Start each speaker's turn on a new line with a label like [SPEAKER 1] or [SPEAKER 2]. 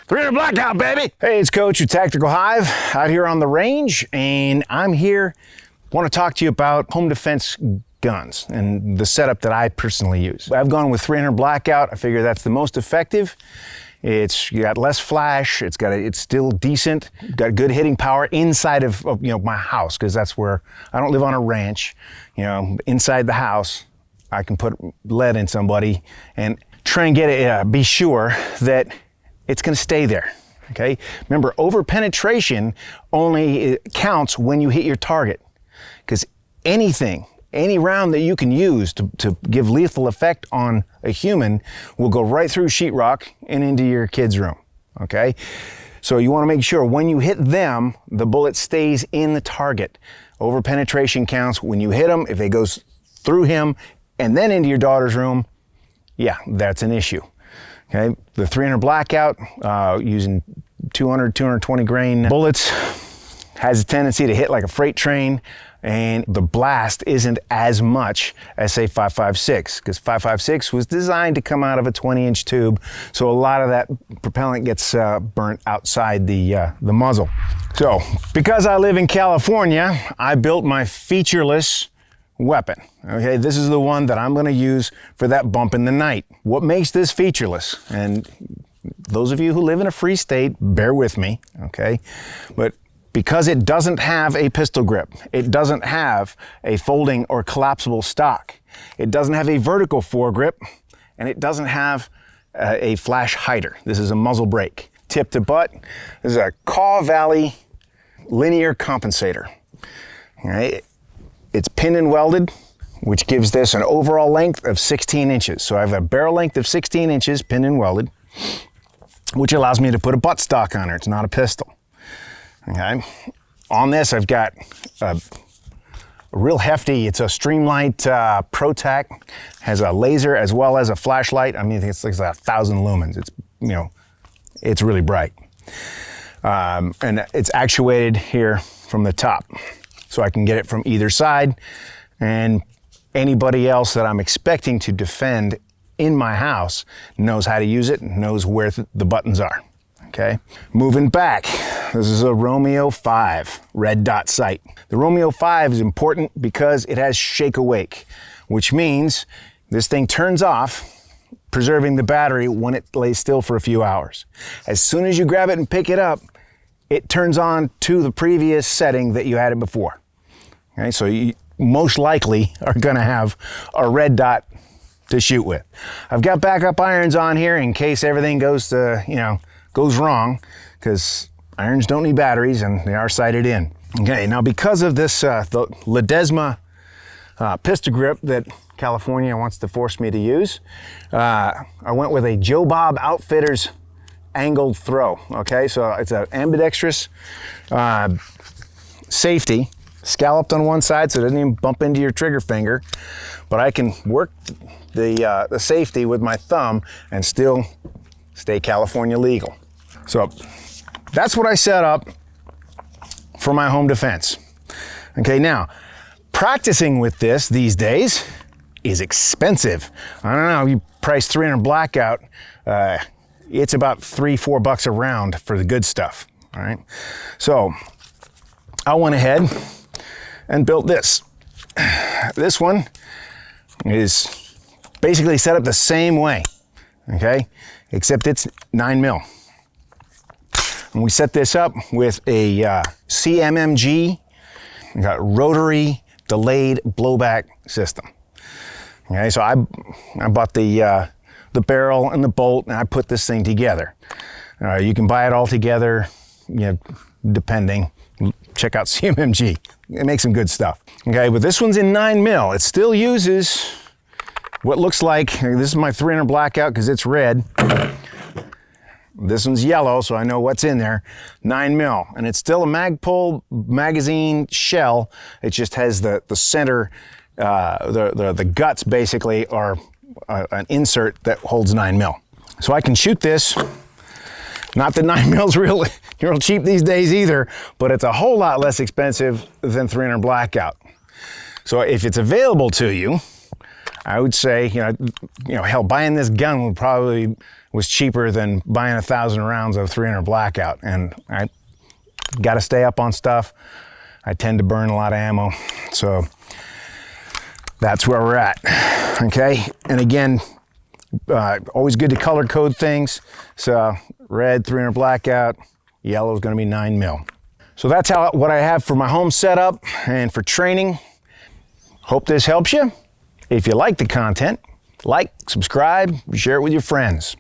[SPEAKER 1] 300 blackout, baby. Hey, it's Coach with Tactical Hyve out here on the range, and I'm here. Want to talk to you about home defense guns and the setup that I personally use. I've gone with 300 blackout. I figure that's the most effective. You got less flash. It's still decent. Got good hitting power inside of my house, because that's where I don't live on a ranch. Inside the house, I can put lead in somebody and try and get it. Be sure that it's going to stay there. Okay. Remember, over penetration only counts when you hit your target, because any round that you can use to give lethal effect on a human will go right through sheetrock and into your kid's room, okay? So you want to make sure when you hit them, the bullet stays in the target. Over penetration counts when you hit them. If it goes through him and then into your daughter's room, yeah, that's an issue, okay? The 300 blackout, using 200, 220 grain bullets, has a tendency to hit like a freight train, and the blast isn't as much as, say, 5.56, because 5.56 was designed to come out of a 20-inch tube, so a lot of that propellant gets burnt outside the muzzle. So, because I live in California, I built my featureless weapon. Okay, this is the one that I'm going to use for that bump in the night. What makes this featureless? And those of you who live in a free state, bear with me, okay? But because it doesn't have a pistol grip, it doesn't have a folding or collapsible stock, it doesn't have a vertical foregrip, and it doesn't have a flash hider. This is a muzzle brake. Tip to butt, this is a Kaw Valley linear compensator. All right. It's pinned and welded, which gives this an overall length of 16 inches. So I have a barrel length of 16 inches, pinned and welded, which allows me to put a butt stock on it. It's not a pistol. Okay. On this, I've got a real hefty, it's a Streamlight Pro Tac, has a laser as well as a flashlight. I mean, it's like 1,000 lumens. It's, it's really bright. And it's actuated here from the top, so I can get it from either side. And anybody else that I'm expecting to defend in my house knows how to use it, knows where the buttons are. Okay, moving back, this is a Romeo 5 red dot sight. The Romeo 5 is important because it has shake awake, which means this thing turns off, preserving the battery when it lays still for a few hours. As soon as you grab it and pick it up, it turns on to the previous setting that you had it before. Okay, so you most likely are gonna have a red dot to shoot with. I've got backup irons on here in case everything goes wrong, because irons don't need batteries and they are sighted in. Okay, now because of this, the Ledesma pistol grip that California wants to force me to use, I went with a Joe Bob Outfitters angled throw. Okay, so it's an ambidextrous safety, scalloped on one side so it doesn't even bump into your trigger finger, but I can work the safety with my thumb and still stay California legal. So that's what I set up for my home defense. Okay, now practicing with this these days is expensive. I don't know, you price 300 blackout, it's about $3-4 a round for the good stuff. All right, so I went ahead and built this. This one is basically set up the same way, okay, except it's 9mm. And we set this up with a CMMG, we got Rotary delayed blowback system. Okay, so I bought the barrel and the bolt, and I put this thing together. You can buy it all together, depending. Check out CMMG. It makes some good stuff. Okay, but this one's in 9mm. It still uses what looks like, this is my 300 blackout because it's red. This one's yellow, so I know what's in there. 9mm, and it's still a Magpul magazine shell. It just has the center, the guts basically are an insert that holds 9mm. So I can shoot this. Not that 9mm's real cheap these days either, but it's a whole lot less expensive than 300 blackout. So if it's available to you, I would say, hell, buying this gun was cheaper than buying 1,000 rounds of 300 Blackout. And I got to stay up on stuff. I tend to burn a lot of ammo. So that's where we're at, okay? And again, always good to color code things. So red, 300 Blackout, yellow is gonna be 9mm. So that's what I have for my home setup and for training. Hope this helps you. If you like the content, like, subscribe, share it with your friends.